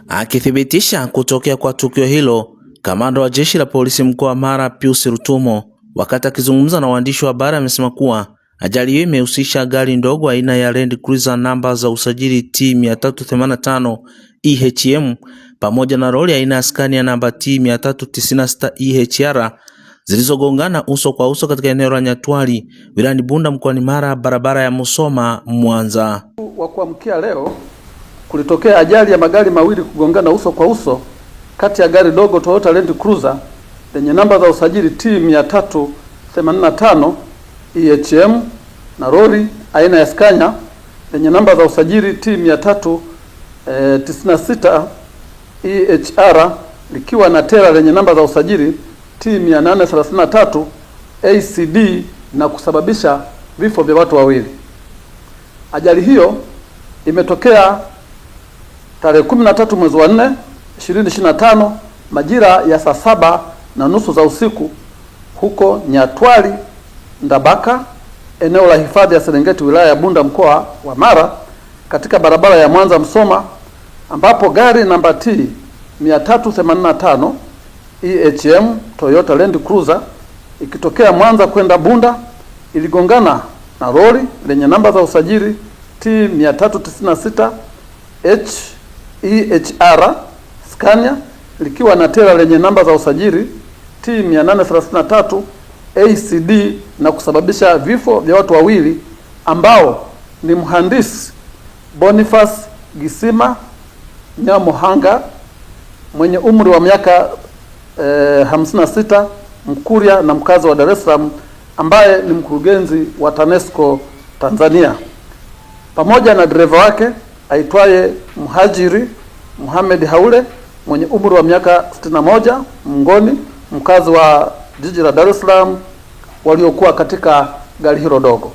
Akithibitisha kutokea kwa tukio hilo, kamanda wa jeshi la polisi mkoa wa Mara Pius Rutumo, wakati akizungumza na waandishi wa habari, amesema kuwa ajali hiyo imehusisha gari ndogo aina ya Land Cruiser namba za usajili T385 EHM pamoja na lori aina ya Scania namba T396 EHR zilizogongana uso kwa uso katika eneo la Nyatwali wilayani Bunda mkoani Mara, barabara ya Musoma Mwanza. Wa kuamkia leo kulitokea ajali ya magari mawili kugongana uso kwa uso kati ya gari dogo Toyota Land Cruiser lenye namba za usajili T385 EHM na lori aina ya Scania lenye namba za usajili T396 EHR likiwa na tela lenye namba za usajili T833 ACD na kusababisha vifo vya watu wawili. Ajali hiyo imetokea tarehe 13 mwezi wa 4 2025 majira ya saa 7:30 za usiku huko Nyatwali Ndabaka, eneo la hifadhi ya Serengeti, wilaya ya Bunda, mkoa wa Mara, katika barabara ya Mwanza Msoma, ambapo gari namba T 385 EHM Toyota Land Cruiser ikitokea Mwanza kwenda Bunda iligongana na lori lenye namba za usajili T396 EHR Scania likiwa na tela lenye namba za usajili T833 ACD na kusababisha vifo vya watu wawili ambao ni mhandisi Boniface Gisima Nyamohanga mwenye umri wa miaka 56, Mkuria na mkazi wa Dar es Salaam, ambaye ni mkurugenzi wa TANESCO Tanzania, pamoja na dereva wake aitwaye Mhajiri Muhammad Haule mwenye umri wa miaka 61, Mngoni, mkazi wa jiji la Dar es Salaam, waliokuwa katika gari hilo dogo.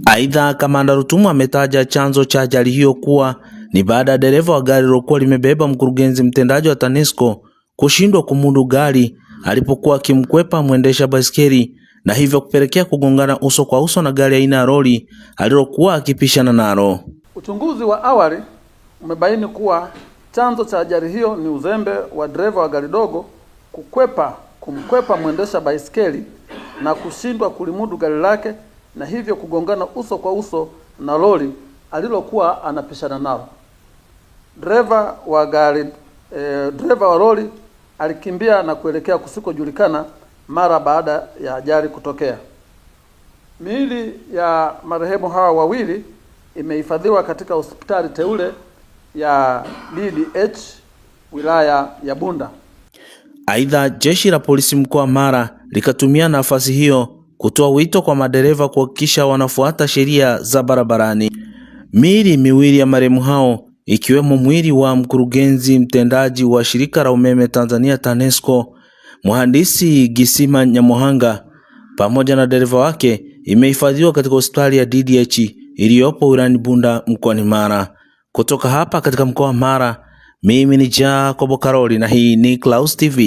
Aidha, kamanda Rutumo ametaja chanzo cha ajali hiyo kuwa ni baada ya dereva wa gari lilokuwa limebeba mkurugenzi mtendaji wa TANESCO kushindwa kumudu gari alipokuwa akimkwepa mwendesha baiskeli na hivyo kupelekea kugongana uso kwa uso na gari aina ya lori alilokuwa akipishana nalo. Uchunguzi wa awali umebaini kuwa chanzo cha ajali hiyo ni uzembe wa dereva wa gari dogo kumkwepa mwendesha baiskeli na kushindwa kulimudu gari lake na hivyo kugongana uso kwa uso na lori alilokuwa anapishana nalo. Dereva wa lori alikimbia na kuelekea kusikojulikana mara baada ya ajali kutokea. Miili ya marehemu hawa wawili imehifadhiwa katika hospitali teule ya DDH wilaya ya Bunda. Aidha, jeshi la polisi mkoa wa Mara likatumia nafasi hiyo kutoa wito kwa madereva kuhakikisha wanafuata sheria za barabarani. Miili miwili ya marehemu hao ikiwemo mwili wa mkurugenzi mtendaji wa shirika la umeme Tanzania TANESCO mhandisi Gisima Nyamohanga pamoja na dereva wake imehifadhiwa katika hospitali ya DDH iliyopo wilayani Bunda mkoani Mara. Kutoka hapa katika mkoa wa Mara, mimi ni Jacob Karoli na hii ni Clouds TV.